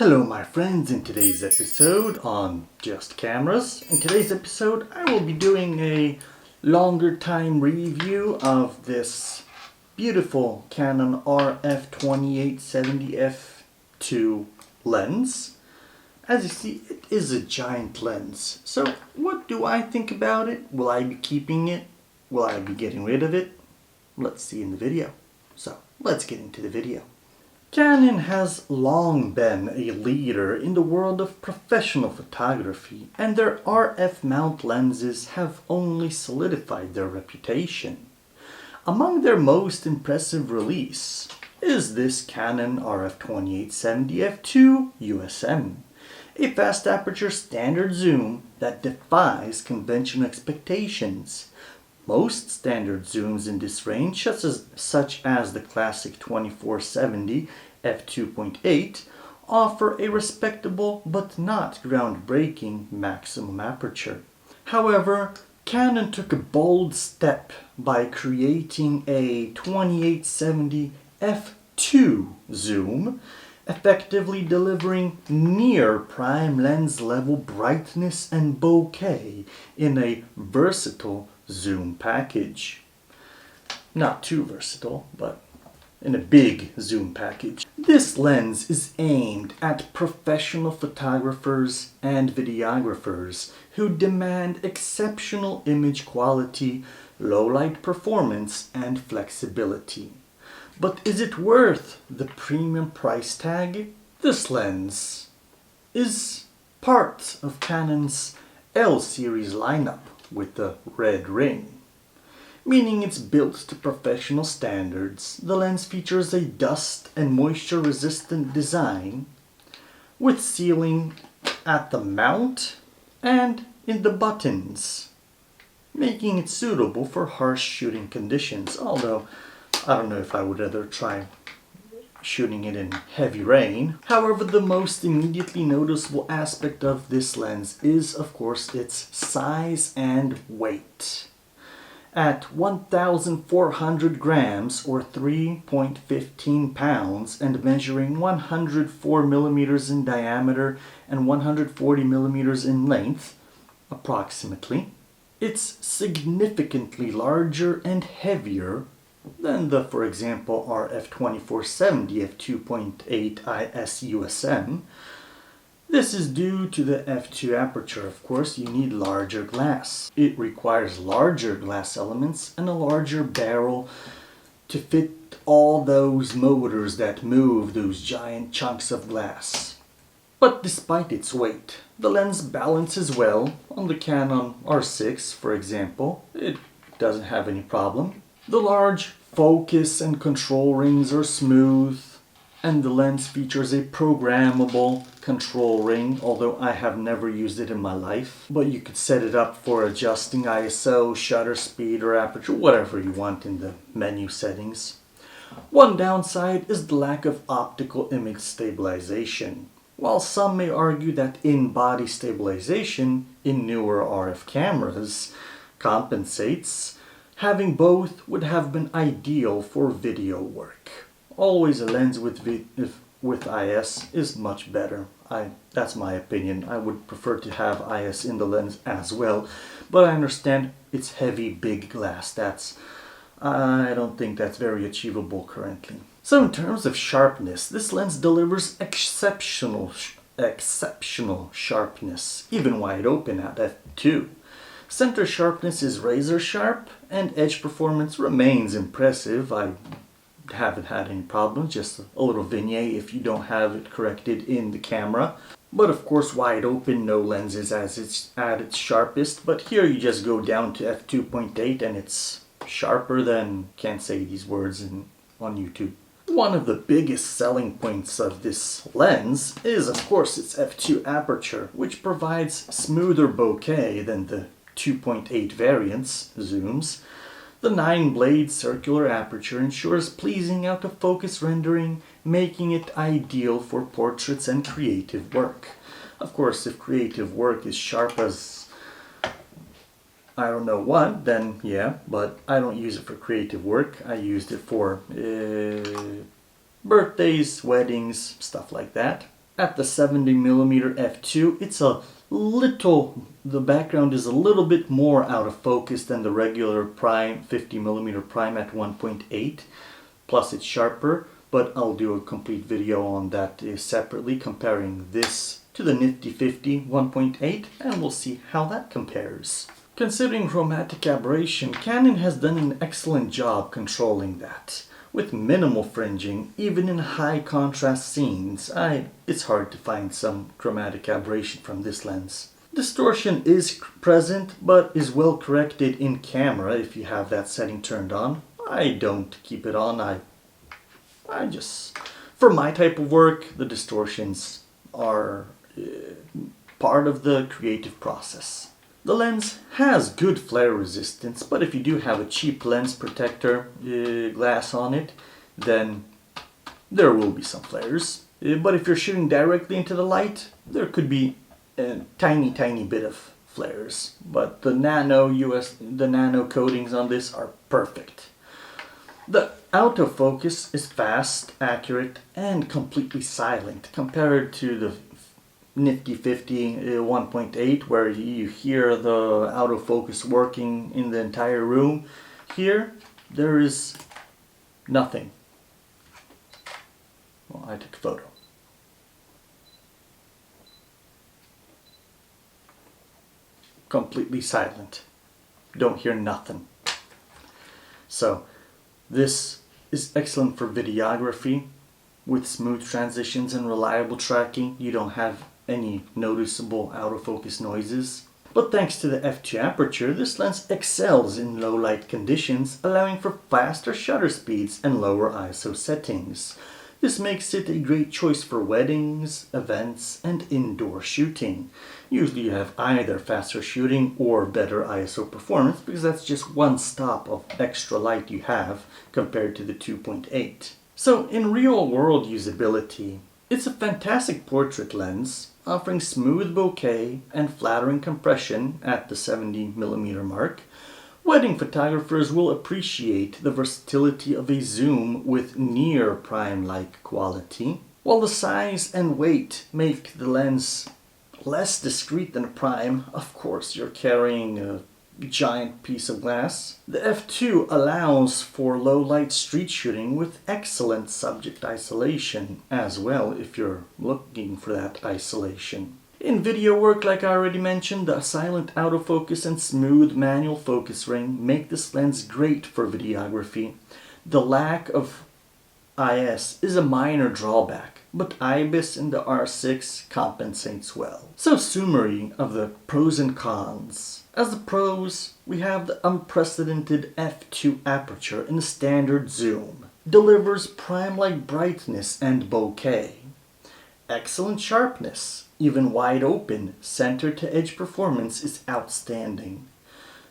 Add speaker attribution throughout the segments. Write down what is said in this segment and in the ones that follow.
Speaker 1: Hello my friends, in today's episode on Just Cameras. In today's episode I will be doing a longer time review of this beautiful Canon RF 2870 f2 lens. As you see, it is a giant lens. So what do I think about it? Will I be keeping it? Will I be getting rid of it? Let's see in the video. So let's get into the video. Canon has long been a leader in the world of professional photography, and their RF mount lenses have only solidified their reputation. Among their most impressive release is this Canon RF 2870 f2 USM, a fast aperture standard zoom that defies conventional expectations. Most standard zooms in this range, such as the classic 2470 f2.8, offer a respectable but not groundbreaking maximum aperture. However, Canon took a bold step by creating a 2870 f2 zoom, effectively delivering near prime lens level brightness and bokeh in a versatile zoom package. Not too versatile, but in a big zoom package. This lens is aimed at professional photographers and videographers who demand exceptional image quality, low light performance, and flexibility. But is it worth the premium price tag? This lens is part of Canon's L series lineup with the red ring, meaning it's built to professional standards. The lens features a dust and moisture resistant design with sealing at the mount and in the buttons, making it suitable for harsh shooting conditions, although I don't know if I would rather try shooting it in heavy rain. However, the most immediately noticeable aspect of this lens is, of course, its size and weight. At 1,400 grams or 3.15 pounds and measuring 104 millimeters in diameter and 140 millimeters in length, approximately, it's significantly larger and heavier than the, for example, RF 2470 f2.8 IS USM. This is due to the f2 aperture. Of course, you need larger glass. It requires larger glass elements and a larger barrel to fit all those motors that move those giant chunks of glass. But despite its weight, the lens balances well. On the Canon R6, for example, it doesn't have any problem. The large focus and control rings are smooth, and the lens features a programmable control ring, although I have never used it in my life. But you could set it up for adjusting ISO, shutter speed, or aperture, whatever you want in the menu settings. One downside is the lack of optical image stabilization. While some may argue that in-body stabilization in newer RF cameras compensates, having both would have been ideal for video work. Always a lens with IS is much better. That's my opinion. I would prefer to have IS in the lens as well, but I understand it's heavy, big glass. I don't think that's very achievable currently. So in terms of sharpness, this lens delivers exceptional sharpness, even wide open at f2. Center sharpness is razor sharp, and edge performance remains impressive. I haven't had any problems, just a little vignette if you don't have it corrected in the camera. But of course, wide open, no lens is at its sharpest, but here you just go down to f2.8 and it's sharper than, can't say these words on YouTube. One of the biggest selling points of this lens is, of course, its f2 aperture, which provides smoother bokeh than the 2.8 variants zooms. The 9-blade circular aperture ensures pleasing autofocus rendering, making it ideal for portraits and creative work. Of course, if creative work is sharp as I don't know what, then yeah, but I don't use it for creative work. I used it for birthdays, weddings, stuff like that. At the 70mm f2, the background is a little bit more out of focus than the regular prime 50mm prime at 1.8. Plus it's sharper, but I'll do a complete video on that separately, comparing this to the nifty 50 1.8, and we'll see how that compares. Considering chromatic aberration, Canon has done an excellent job controlling that. With minimal fringing, even in high contrast scenes, it's hard to find some chromatic aberration from this lens. Distortion is present, but is well corrected in camera if you have that setting turned on. I don't keep it on, I just, for my type of work, the distortions are part of the creative process. The lens has good flare resistance, but if you do have a cheap lens protector glass on it, then there will be some flares. But if you're shooting directly into the light, there could be a tiny bit of flares. But the nano coatings on this are perfect. The autofocus is fast, accurate, and completely silent compared to the nifty 50 1.8, where you hear the autofocus working in the entire room. Here there is nothing. Well, I took a photo. Completely silent. Don't hear nothing. So this is excellent for videography. With smooth transitions and reliable tracking, you don't have any noticeable out-of-focus noises. But thanks to the f2 aperture, this lens excels in low light conditions, allowing for faster shutter speeds and lower ISO settings. This makes it a great choice for weddings, events, and indoor shooting. Usually you have either faster shooting or better ISO performance, because that's just one stop of extra light you have compared to the 2.8. So in real world usability, it's a fantastic portrait lens, offering smooth bokeh and flattering compression at the 70mm mark. Wedding photographers will appreciate the versatility of a zoom with near prime-like quality, while the size and weight make the lens less discreet than a prime. Of course, you're carrying a giant piece of glass. The f2 allows for low light street shooting with excellent subject isolation as well, if you're looking for that isolation. In video work, like I already mentioned, the silent autofocus and smooth manual focus ring make this lens great for videography. The lack of IS is a minor drawback, but IBIS in the R6 compensates well. So summary of the pros and cons. As the pros, we have the unprecedented f2 aperture in a standard zoom. Delivers prime-like brightness and bokeh. Excellent sharpness. Even wide open, center-to-edge performance is outstanding.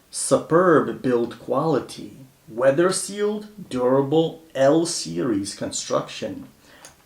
Speaker 1: Superb build quality. Weather-sealed, durable L-series construction.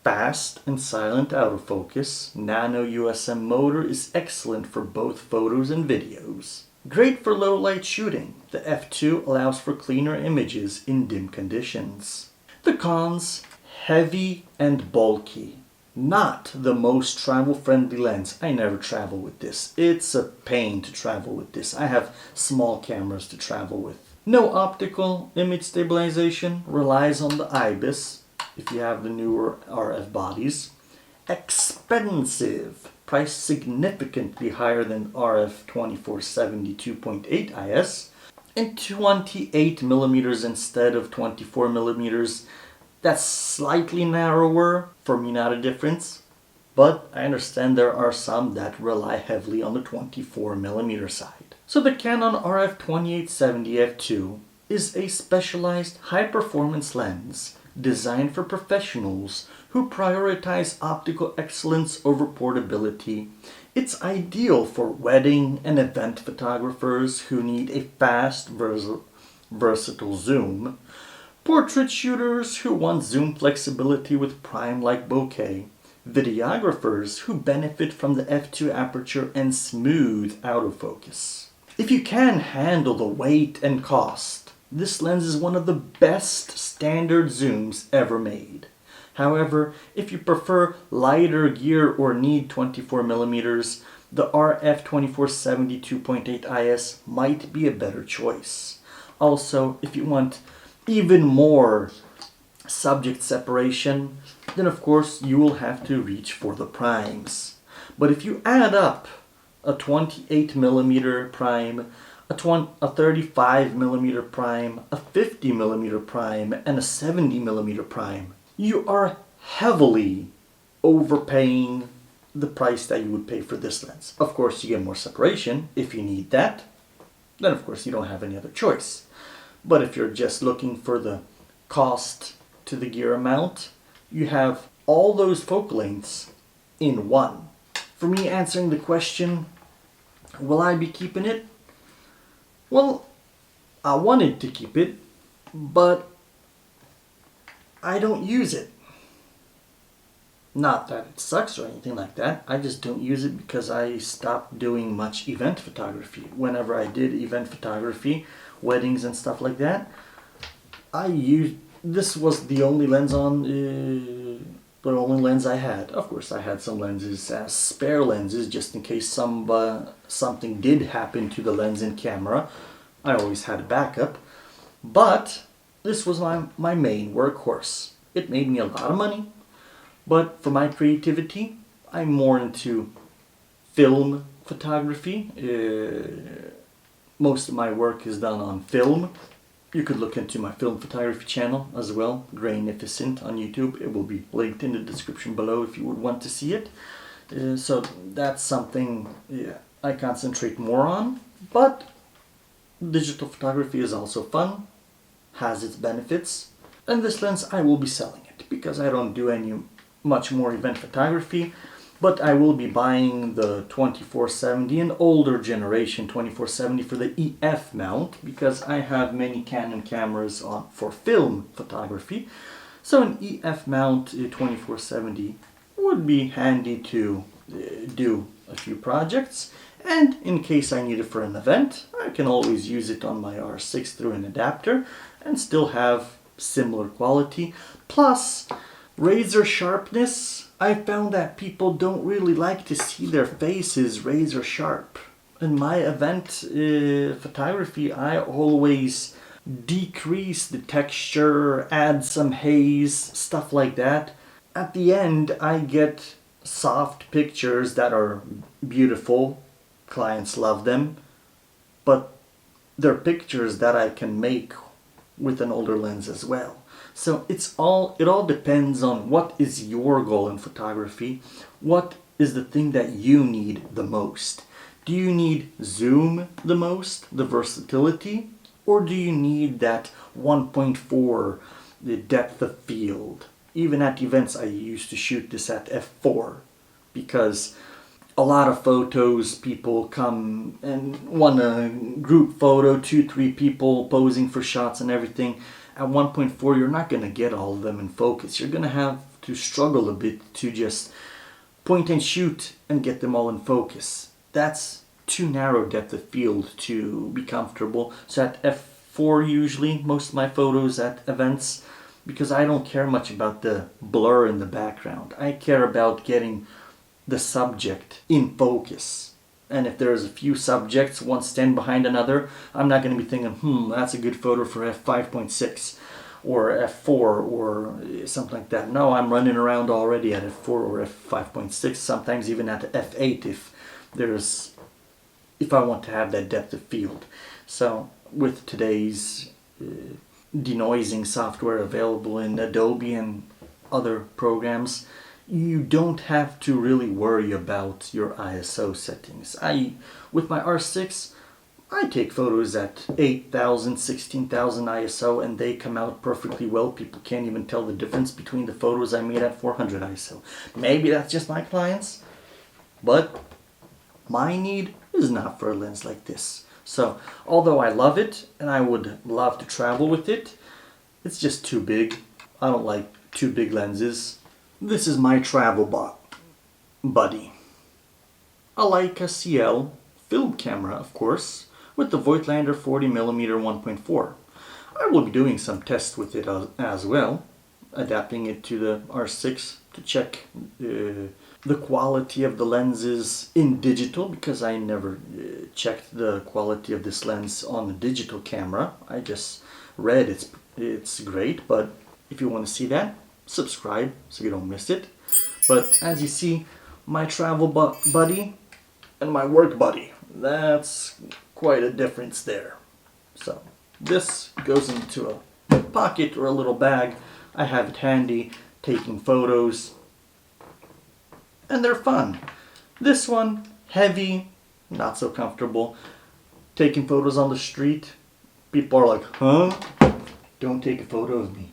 Speaker 1: Fast and silent autofocus. Nano USM motor is excellent for both photos and videos. Great for low light shooting. The f2 allows for cleaner images in dim conditions. The cons: heavy and bulky. Not the most travel-friendly lens. I never travel with this. It's a pain to travel with this. I have small cameras to travel with. No optical image stabilization. Relies on the IBIS if you have the newer RF bodies. Expensive. Price significantly higher than RF 2470 2.8 IS. And 28mm instead of 24mm. That's slightly narrower, for me not a difference, but I understand there are some that rely heavily on the 24mm side. So the Canon RF 2870 f2 is a specialized high-performance lens designed for professionals who prioritize optical excellence over portability. It's ideal for wedding and event photographers who need a fast, versatile zoom, portrait shooters who want zoom flexibility with prime-like bokeh, videographers who benefit from the f2 aperture and smooth autofocus. If you can handle the weight and cost, this lens is one of the best standard zooms ever made. However, if you prefer lighter gear or need 24mm, the RF 2470 2.8 IS might be a better choice. Also, if you want even more subject separation, then of course you will have to reach for the primes. But if you add up a 28mm prime, a 35mm prime, a 50mm prime, and a 70mm prime, you are heavily overpaying the price that you would pay for this lens. Of course, you get more separation if you need that. Then of course you don't have any other choice. But if you're just looking for the cost to the gear amount, you have all those focal lengths in one. For me, answering the question, will I be keeping it? Well, I wanted to keep it, but I don't use it. Not that it sucks or anything like that. I just don't use it because I stopped doing much event photography. Whenever I did event photography, weddings and stuff like that, this was the only lens I had. Of course, I had some lenses as spare lenses just in case something did happen to the lens in camera. I always had a backup. But this was my main workhorse. It made me a lot of money. But for my creativity, I'm more into film photography. Most of my work is done on film. You could look into my film photography channel as well, Granificent on YouTube. It will be linked in the description below if you would want to see it. So that's something I concentrate more on. But digital photography is also fun, has its benefits. And this lens, I will be selling it because I don't do much more event photography. But I will be buying the 2470, an older generation 2470 for the EF mount, because I have many Canon cameras for film photography. So an EF mount 2470 would be handy to do a few projects. And in case I need it for an event, I can always use it on my R6 through an adapter and still have similar quality. Plus, razor sharpness. I found that people don't really like to see their faces razor sharp. In my event photography, I always decrease the texture, add some haze, stuff like that. At the end, I get soft pictures that are beautiful. Clients love them. But they're pictures that I can make with an older lens as well. So it all depends on what is your goal in photography. What is the thing that you need the most? Do you need zoom the most, the versatility? Or do you need that 1.4, the depth of field? Even at events I used to shoot this at f4 because a lot of photos, people come and want a group photo, 2-3 people posing for shots and everything. At 1.4, you're not going to get all of them in focus. You're going to have to struggle a bit to just point and shoot and get them all in focus. That's too narrow depth of field to be comfortable. So at f4 usually, most of my photos at events, because I don't care much about the blur in the background. I care about getting the subject in focus. And if there's a few subjects, one stand behind another, I'm not going to be thinking, that's a good photo for f5.6 or f4 or something like that. No, I'm running around already at f4 or f5.6, sometimes even at f8 if I want to have that depth of field. So with today's denoising software available in Adobe and other programs, you don't have to really worry about your ISO settings. With my R6, I take photos at 8,000, 16,000 ISO and they come out perfectly well. People can't even tell the difference between the photos I made at 400 ISO. Maybe that's just my clients, but my need is not for a lens like this. So, although I love it and I would love to travel with it, it's just too big. I don't like too big lenses. This is my travel buddy. A Leica CL film camera, of course, with the Voigtlander 40mm 1.4. I will be doing some tests with it as well. adapting it to the R6 to check the quality of the lenses in digital, because I never checked the quality of this lens on the digital camera. I just read it's great, but if you want to see that, subscribe so you don't miss it. But as you see, my travel buddy and my work buddy, that's quite a difference there. So this goes into a pocket or a little bag. I have it handy, taking photos, and they're fun. This one, heavy, not so comfortable. Taking photos on the street, people are like, huh? Don't take a photo of me.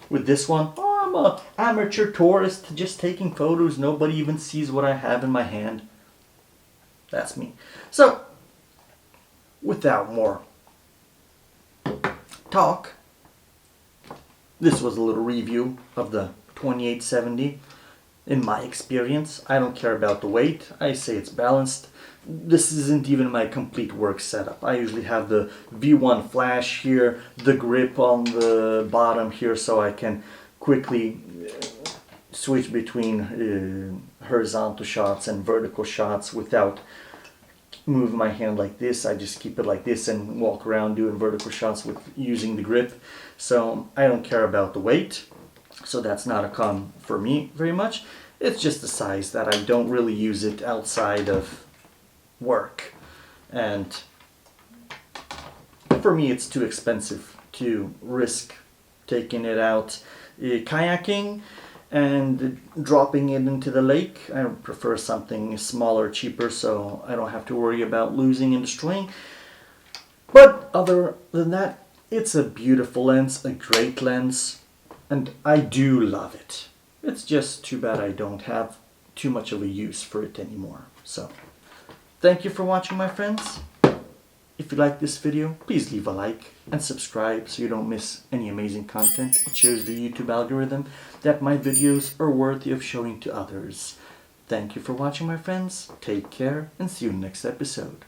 Speaker 1: With this one, oh, I'm an amateur tourist just taking photos. Nobody even sees what I have in my hand. That's me. So, without more talk, this was a little review of the 2870. In my experience, I don't care about the weight. I say it's balanced. This isn't even my complete work setup. I usually have the V1 flash here, the grip on the bottom here, so I can quickly switch between horizontal shots and vertical shots without moving my hand like this. I just keep it like this and walk around doing vertical shots with using the grip. So I don't care about the weight. So that's not a con for me very much. It's just the size that I don't really use it outside of work. And for me, it's too expensive to risk taking it out kayaking and dropping it into the lake. I prefer something smaller, cheaper, so I don't have to worry about losing and destroying. But other than that, it's a beautiful lens, a great lens, and I do love it. It's just too bad I don't have too much of a use for it anymore. So, thank you for watching, my friends. If you like this video, please leave a like and subscribe so you don't miss any amazing content. It shows the YouTube algorithm that my videos are worthy of showing to others. Thank you for watching, my friends. Take care and see you in the next episode.